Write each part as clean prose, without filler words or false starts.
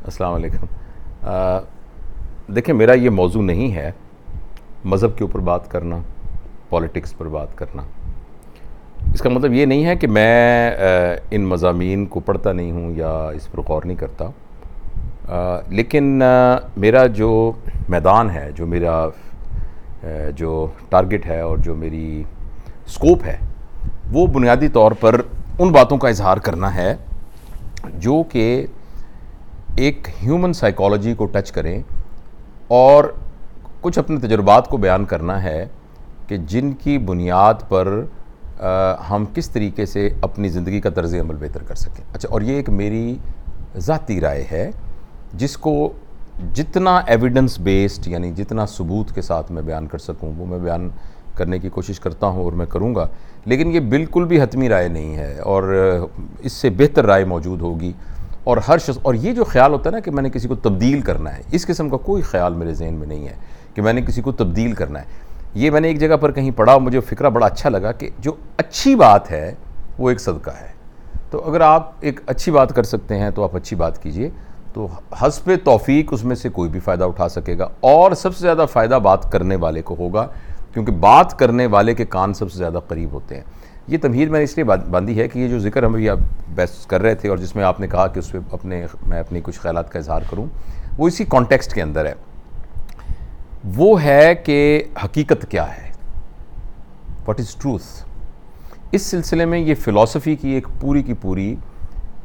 السلام علیکم. دیکھیں، میرا یہ موضوع نہیں ہے مذہب کے اوپر بات کرنا، پولیٹکس پر بات کرنا. اس کا مطلب یہ نہیں ہے کہ میں ان مضامین کو پڑھتا نہیں ہوں یا اس پر غور نہیں کرتا. لیکن میرا جو میدان ہے، جو میرا جو ٹارگٹ ہے اور جو میری سکوپ ہے، وہ بنیادی طور پر ان باتوں کا اظہار کرنا ہے جو کہ ایک ہیومن سائیکالوجی کو ٹچ کریں، اور کچھ اپنے تجربات کو بیان کرنا ہے کہ جن کی بنیاد پر ہم کس طریقے سے اپنی زندگی کا طرز عمل بہتر کر سکیں. اچھا، اور یہ ایک میری ذاتی رائے ہے جس کو جتنا ایویڈنس بیسڈ، یعنی جتنا ثبوت کے ساتھ میں بیان کر سکوں وہ میں بیان کرنے کی کوشش کرتا ہوں اور میں کروں گا. لیکن یہ بالکل بھی حتمی رائے نہیں ہے، اور اس سے بہتر رائے موجود ہوگی. اور ہر شخص، اور یہ جو خیال ہوتا ہے نا کہ میں نے کسی کو تبدیل کرنا ہے، اس قسم کا کوئی خیال میرے ذہن میں نہیں ہے کہ میں نے کسی کو تبدیل کرنا ہے. یہ میں نے ایک جگہ پر کہیں پڑھا، مجھے فکرہ بڑا اچھا لگا کہ جو اچھی بات ہے وہ ایک صدقہ ہے. تو اگر آپ ایک اچھی بات کر سکتے ہیں تو آپ اچھی بات کیجئے، تو حسب توفیق اس میں سے کوئی بھی فائدہ اٹھا سکے گا. اور سب سے زیادہ فائدہ بات کرنے والے کو ہوگا، کیونکہ بات کرنے والے کے کان سب سے زیادہ قریب ہوتے ہیں. یہ تمہید میں نے اس لیے باندھی ہے کہ یہ جو ذکر ہم اب بحث کر رہے تھے اور جس میں آپ نے کہا کہ اس پہ میں اپنی کچھ خیالات کا اظہار کروں، وہ اسی کانٹیکسٹ کے اندر ہے. وہ ہے کہ حقیقت کیا ہے، واٹ از ٹروتھ. اس سلسلے میں یہ فلسفی کی ایک پوری کی پوری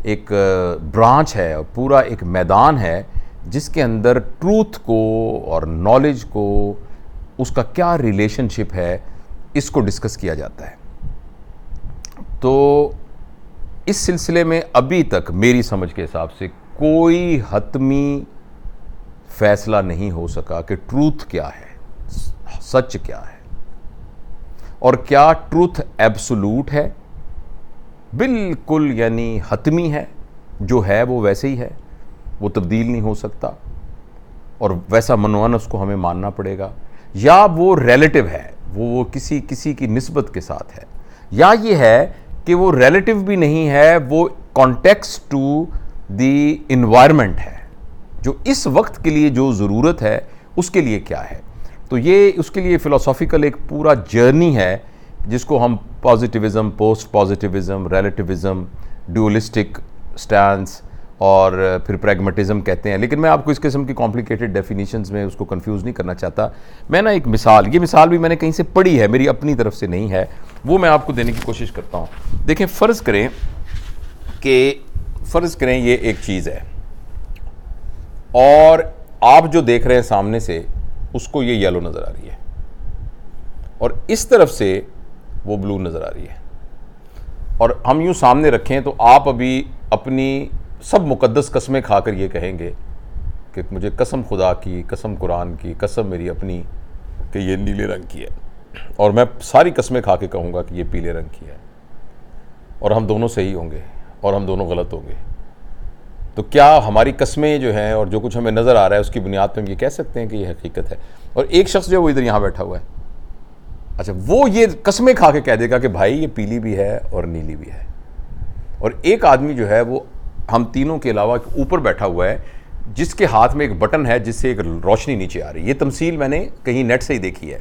ایک برانچ ہے اور پورا ایک میدان ہے جس کے اندر ٹروتھ کو اور نالج کو، اس کا کیا ریلیشن شپ ہے، اس کو ڈسکس کیا جاتا ہے. تو اس سلسلے میں ابھی تک میری سمجھ کے حساب سے کوئی حتمی فیصلہ نہیں ہو سکا کہ ٹروتھ کیا ہے، سچ کیا ہے، اور کیا ٹروتھ ایبسولوٹ ہے، بالکل یعنی حتمی ہے، جو ہے وہ ویسے ہی ہے، وہ تبدیل نہیں ہو سکتا اور ویسا منوان اس کو ہمیں ماننا پڑے گا، یا وہ ریلیٹیو ہے، وہ کسی کی نسبت کے ساتھ ہے، یا یہ ہے کہ وہ ریلیٹیو بھی نہیں ہے، وہ کانٹیکسٹ ٹو دی انوائرمنٹ ہے، جو اس وقت کے لیے جو ضرورت ہے اس کے لیے کیا ہے. تو یہ اس کے لیے فلسافیکل ایک پورا جرنی ہے جس کو ہم positivism, post positivism, relativism, dualistic stance اور پھر پریگمیٹزم کہتے ہیں. لیکن میں آپ کو اس قسم کی کمپلیکیٹڈ ڈیفینیشنز میں اس کو کنفیوز نہیں کرنا چاہتا. میں ایک مثال، یہ مثال بھی میں نے کہیں سے پڑھی ہے، میری اپنی طرف سے نہیں ہے، وہ میں آپ کو دینے کی کوشش کرتا ہوں. دیکھیں، فرض کریں یہ ایک چیز ہے، اور آپ جو دیکھ رہے ہیں سامنے سے اس کو یہ یلو نظر آ رہی ہے، اور اس طرف سے وہ بلو نظر آ رہی ہے. اور ہم یوں سامنے رکھیں تو آپ ابھی اپنی سب مقدس قسمیں کھا کر یہ کہیں گے کہ مجھے قسم خدا کی، قسم قرآن کی، قسم میری اپنی کہ یہ نیلے رنگ کی ہے، اور میں ساری قسمیں کھا کے کہوں گا کہ یہ پیلے رنگ کی ہے، اور ہم دونوں صحیح ہوں گے اور ہم دونوں غلط ہوں گے. تو کیا ہماری قسمیں جو ہیں اور جو کچھ ہمیں نظر آ رہا ہے اس کی بنیاد پہ ہم یہ کہہ سکتے ہیں کہ یہ حقیقت ہے؟ اور ایک شخص جو ہے وہ ادھر یہاں بیٹھا ہوا ہے، اچھا، وہ یہ قسمیں کھا کے کہہ دے گا کہ بھائی یہ پیلی بھی ہے اور نیلی بھی ہے. اور ایک آدمی جو ہے وہ ہم تینوں کے علاوہ اوپر بیٹھا ہوا ہے جس کے ہاتھ میں ایک بٹن ہے جس سے ایک روشنی نیچے آ رہی ہے. یہ تمثیل میں نے کہیں نیٹ سے ہی دیکھی ہے.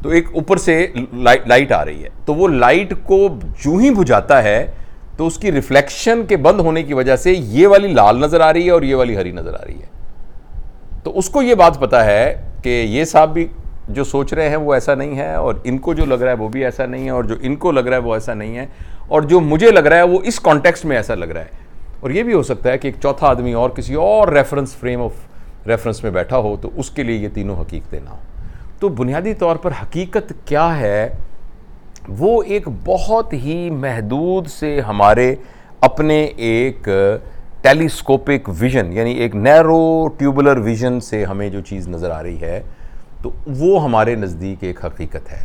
تو ایک اوپر سے لائٹ آ رہی ہے، تو وہ لائٹ کو جو ہی بجھاتا ہے تو اس کی ریفلیکشن کے بند ہونے کی وجہ سے یہ والی لال نظر آ رہی ہے اور یہ والی ہری نظر آ رہی ہے. تو اس کو یہ بات پتا ہے کہ یہ صاحب بھی جو سوچ رہے ہیں وہ ایسا نہیں ہے، اور ان کو جو لگ رہا ہے وہ بھی ایسا نہیں ہے، اور جو ان کو لگ رہا ہے وہ ایسا نہیں ہے، اور جو مجھے لگ رہا ہے وہ اس کانٹیکسٹ میں ایسا لگ رہا ہے. اور یہ بھی ہو سکتا ہے کہ ایک چوتھا آدمی اور کسی اور ریفرنس فریم آف ریفرنس میں بیٹھا ہو تو اس کے لیے یہ تینوں حقیقتیں نہ ہوں. تو بنیادی طور پر حقیقت کیا ہے، وہ ایک بہت ہی محدود سے ہمارے اپنے ایک ٹیلیسکوپک ویژن، یعنی ایک نیرو ٹیوبولر ویژن سے ہمیں جو چیز نظر آ رہی ہے تو وہ ہمارے نزدیک ایک حقیقت ہے.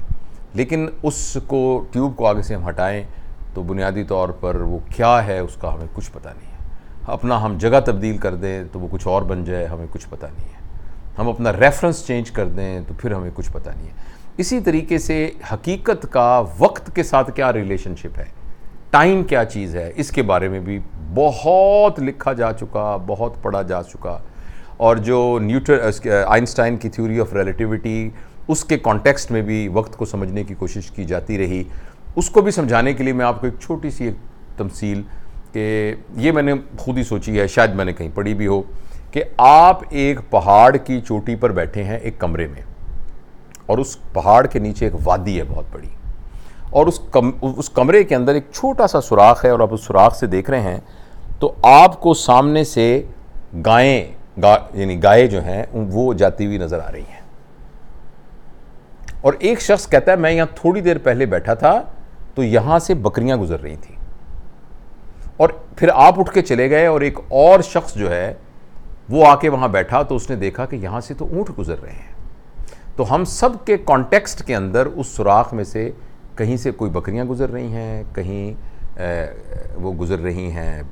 لیکن اس کو ٹیوب کو آگے سے ہم ہٹائیں تو بنیادی طور پر وہ کیا ہے اس کا ہمیں کچھ پتہ نہیں ہے. اپنا ہم جگہ تبدیل کر دیں تو وہ کچھ اور بن جائے، ہمیں کچھ پتہ نہیں ہے. ہم اپنا ریفرنس چینج کر دیں تو پھر ہمیں کچھ پتہ نہیں ہے. اسی طریقے سے حقیقت کا وقت کے ساتھ کیا ریلیشن شپ ہے، ٹائم کیا چیز ہے اس کے بارے میں بھی بہت لکھا جا چکا، بہت پڑھا جا چکا، اور جو آئنسٹائن کی تھیوری آف ریلیٹیوٹی، اس کے کانٹیکسٹ میں بھی وقت کو سمجھنے کی کوشش کی جاتی رہی. اس کو بھی سمجھانے کے لیے میں آپ کو ایک چھوٹی سی ایک تمثیل، کہ یہ میں نے خود ہی سوچی ہے، شاید میں نے کہیں پڑھی بھی ہو، کہ آپ ایک پہاڑ کی چوٹی پر بیٹھے ہیں ایک کمرے میں، اور اس پہاڑ کے نیچے ایک وادی ہے بہت بڑی، اور اس کمرے کے اندر ایک چھوٹا سا سوراخ ہے، اور آپ اس سوراخ سے دیکھ رہے ہیں تو آپ کو سامنے سے یعنی گائے جو ہیں وہ جاتی ہوئی نظر آ رہی ہیں. اور ایک شخص کہتا ہے میں یہاں تھوڑی دیر پہلے بیٹھا تھا تو یہاں سے بکریاں گزر رہی تھیں، اور پھر آپ اٹھ کے چلے گئے، اور ایک اور شخص جو ہے وہ آ کے وہاں بیٹھا تو اس نے دیکھا کہ یہاں سے تو اونٹ گزر رہے ہیں. تو ہم سب کے کانٹیکسٹ کے اندر اس سوراخ میں سے کہیں سے کوئی بکریاں گزر رہی ہیں، کہیں وہ گزر رہی ہیں،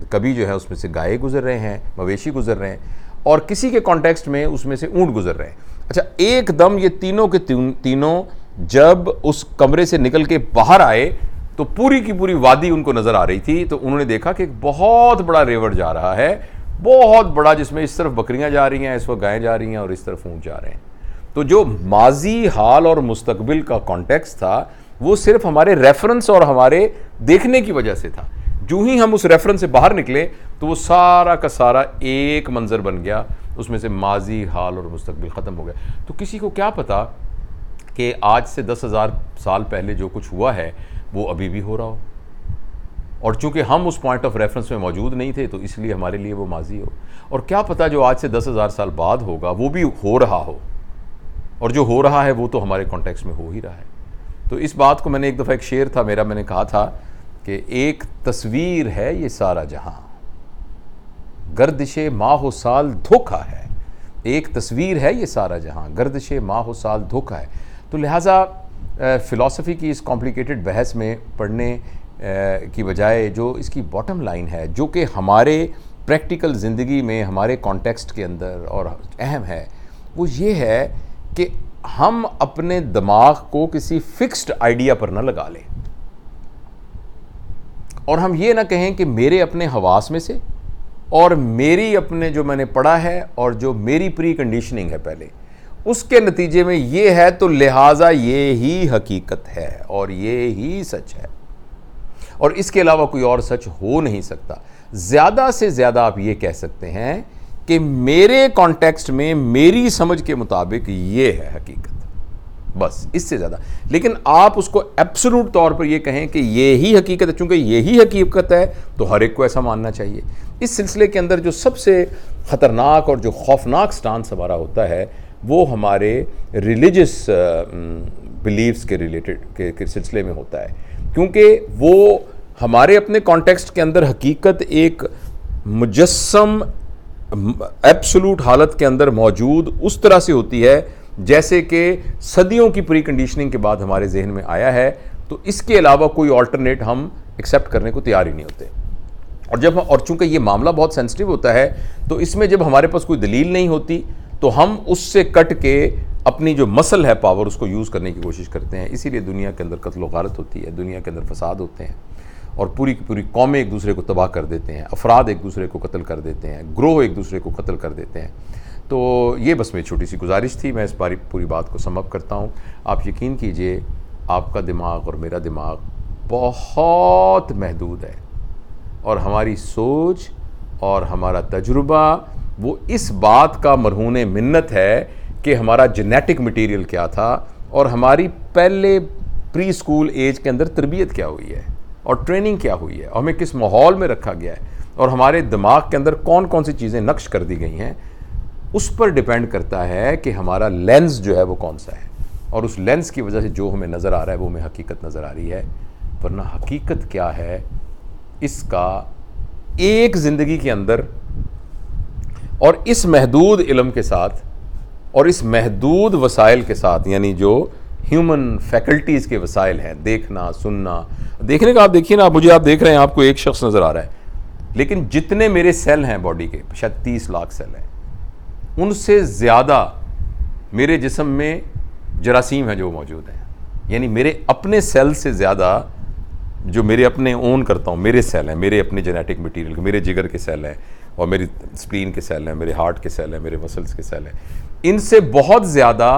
کبھی جو ہے اس میں سے گائے گزر رہے ہیں، مویشی گزر رہے ہیں، اور کسی کے کانٹیکسٹ میں اس میں سے اونٹ گزر رہے ہیں. اچھا، ایک دم یہ تینوں کے تینوں جب اس کمرے سے نکل کے باہر آئے تو پوری کی پوری وادی ان کو نظر آ رہی تھی. تو انہوں نے دیکھا کہ ایک بہت بڑا ریور جا رہا ہے، بہت بڑا، جس میں اس طرف بکریاں جا رہی ہیں، اس وقت گائیں جا رہی ہیں، اور اس طرف اونٹ جا رہے ہیں. تو جو ماضی، حال اور مستقبل کا کانٹیکسٹ تھا وہ صرف ہمارے ریفرنس اور ہمارے دیکھنے کی وجہ سے تھا. جو ہی ہم اس ریفرنس سے باہر نکلے تو وہ سارا کا سارا ایک منظر بن گیا، اس میں سے ماضی، حال اور مستقبل ختم ہو گیا. تو کسی کو کیا پتا کہ آج سے 10,000 سال پہلے جو کچھ ہوا ہے وہ ابھی بھی ہو رہا ہو، اور چونکہ ہم اس پوائنٹ آف ریفرنس میں موجود نہیں تھے تو اس لیے ہمارے لیے وہ ماضی ہو. اور کیا پتا جو آج سے 10,000 سال بعد ہوگا وہ بھی ہو رہا ہو، اور جو ہو رہا ہے وہ تو ہمارے کانٹیکسٹ میں ہو ہی رہا ہے. تو اس بات کو میں نے ایک دفعہ، ایک شعر تھا میرا، میں نے کہا تھا کہ ایک تصویر ہے یہ سارا جہاں، گردش ماہ و سال دھوکا ہے. ایک تصویر ہے یہ سارا جہاں، گردش ماہ و سال دھوکا ہے. تو لہٰذا فلسفی کی اس کمپلیکیٹڈ بحث میں پڑھنے کی بجائے جو اس کی باٹم لائن ہے، جو کہ ہمارے پریکٹیکل زندگی میں ہمارے کانٹیکسٹ کے اندر اور اہم ہے، وہ یہ ہے کہ ہم اپنے دماغ کو کسی فکسڈ آئیڈیا پر نہ لگا لیں، اور ہم یہ نہ کہیں کہ میرے اپنے حواس میں سے اور میری اپنے جو میں نے پڑھا ہے اور جو میری پری کنڈیشننگ ہے پہلے، اس کے نتیجے میں یہ ہے تو لہٰذا یہ ہی حقیقت ہے اور یہ ہی سچ ہے، اور اس کے علاوہ کوئی اور سچ ہو نہیں سکتا. زیادہ سے زیادہ آپ یہ کہہ سکتے ہیں کہ میرے کانٹیکسٹ میں میری سمجھ کے مطابق یہ ہے حقیقت، بس اس سے زیادہ. لیکن آپ اس کو ایبسولوٹ طور پر یہ کہیں کہ یہی حقیقت ہے، چونکہ یہی حقیقت ہے تو ہر ایک کو ایسا ماننا چاہیے. اس سلسلے کے اندر جو سب سے خطرناک اور جو خوفناک سٹانس ہمارا ہوتا ہے وہ ہمارے ریلیجس بلیفز کے ریلیٹڈ کے سلسلے میں ہوتا ہے، کیونکہ وہ ہمارے اپنے کانٹیکسٹ کے اندر حقیقت ایک مجسم ایبسولوٹ حالت کے اندر موجود اس طرح سے ہوتی ہے جیسے کہ صدیوں کی پری کنڈیشننگ کے بعد ہمارے ذہن میں آیا ہے. تو اس کے علاوہ کوئی آلٹرنیٹ ہم ایکسیپٹ کرنے کو تیار ہی نہیں ہوتے. اور چونکہ یہ معاملہ بہت سینسٹیو ہوتا ہے تو اس میں جب ہمارے پاس کوئی دلیل نہیں ہوتی تو ہم اس سے کٹ کے اپنی جو مسل ہے پاور اس کو یوز کرنے کی کوشش کرتے ہیں. اسی لیے دنیا کے اندر قتل و غارت ہوتی ہے، دنیا کے اندر فساد ہوتے ہیں، اور پوری کی پوری قومیں ایک دوسرے کو تباہ کر دیتے ہیں، افراد ایک دوسرے کو قتل کر دیتے ہیں، گروہ ایک دوسرے کو قتل کر دیتے ہیں. تو یہ بس میری چھوٹی سی گزارش تھی. میں اس پوری بات کو سم اپ کرتا ہوں. آپ یقین کیجئے آپ کا دماغ اور میرا دماغ بہت محدود ہے، اور ہماری سوچ اور ہمارا تجربہ وہ اس بات کا مرہون منت ہے کہ ہمارا جینیٹک مٹیریل کیا تھا اور ہماری پہلے پری اسکول ایج کے اندر تربیت کیا ہوئی ہے اور ٹریننگ کیا ہوئی ہے اور ہمیں کس ماحول میں رکھا گیا ہے اور ہمارے دماغ کے اندر کون کون سی چیزیں نقش کر دی گئی ہیں. اس پر ڈیپینڈ کرتا ہے کہ ہمارا لینز جو ہے وہ کون سا ہے، اور اس لینز کی وجہ سے جو ہمیں نظر آ رہا ہے وہ ہمیں حقیقت نظر آ رہی ہے. ورنہ حقیقت کیا ہے اس کا ایک زندگی کے اندر اور اس محدود علم کے ساتھ اور اس محدود وسائل کے ساتھ، یعنی جو ہیومن فیکلٹیز کے وسائل ہیں، دیکھنا، سننا، دیکھنے کا آپ دیکھیے نا، آپ دیکھ رہے ہیں، آپ کو ایک شخص نظر آ رہا ہے، لیکن جتنے میرے سیل ہیں باڈی کے، شاید 30 لاکھ سیل ہیں، ان سے زیادہ میرے جسم میں جراثیم ہیں جو موجود ہیں. یعنی میرے اپنے سیل سے زیادہ جو میرے اپنے اون کرتا ہوں، میرے سیل ہیں، میرے اپنے جینیٹک مٹیریل کے، میرے جگر کے سیل ہیں اور میری اسپلین کے سیل ہیں، میرے ہارٹ کے سیل ہیں، میرے مسلس کے سیل ہیں، ان سے بہت زیادہ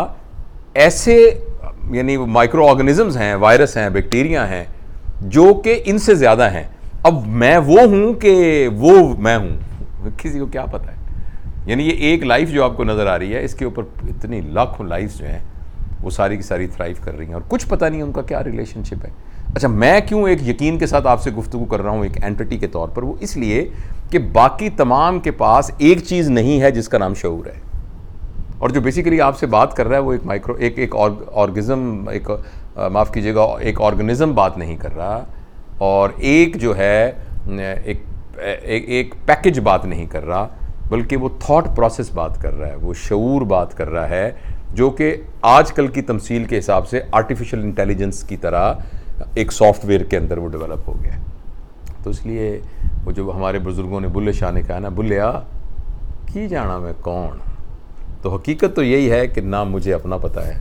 ایسے یعنی مائکرو آرگنزمز ہیں، وائرس ہیں، بیکٹیریا ہیں جو کہ ان سے زیادہ ہیں. اب میں وہ ہوں کہ وہ میں ہوں، کسی کو کیا پتہ ہے. یعنی یہ ایک لائف جو آپ کو نظر آ رہی ہے، اس کے اوپر اتنی لاکھوں لائفز جو ہیں وہ ساری کی ساری تھرائیو کر رہی ہیں اور کچھ پتہ نہیں ان کا کیا ریلیشن شپ ہے. اچھا، میں کیوں ایک یقین کے ساتھ آپ سے گفتگو کر رہا ہوں ایک اینٹٹی کے طور پر؟ وہ اس لیے کہ باقی تمام کے پاس ایک چیز نہیں ہے جس کا نام شعور ہے. اور جو بیسیکلی آپ سے بات کر رہا ہے وہ ایک مائکرو ایک آرگزم، ایک معاف کیجیے گا، ایک آرگنزم بات نہیں کر رہا، اور ایک جو ہے ایک پیکج بات نہیں کر رہا، بلکہ وہ تھاٹ پروسیس بات کر رہا ہے، وہ شعور بات کر رہا ہے، جو کہ آج کل کی تمثیل کے حساب سے آرٹیفیشل انٹیلیجنس کی طرح ایک سافٹ ویئر کے اندر وہ ڈیولپ ہو گیا ہے. تو اس لیے وہ جو ہمارے بزرگوں نے بلے شاہ نے کہا نا، بلیا کی جانا میں کون. تو حقیقت تو یہی ہے کہ نہ مجھے اپنا پتہ ہے،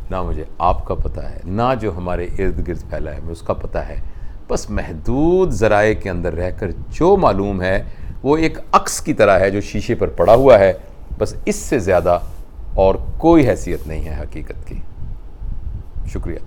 نہ مجھے آپ کا پتہ ہے، نہ جو ہمارے ارد گرد پھیلا ہے میں اس کا پتہ ہے. بس محدود ذرائع کے اندر رہ کر جو معلوم ہے وہ ایک عکس کی طرح ہے جو شیشے پر پڑا ہوا ہے. بس اس سے زیادہ اور کوئی حیثیت نہیں ہے حقیقت کی. شکریہ.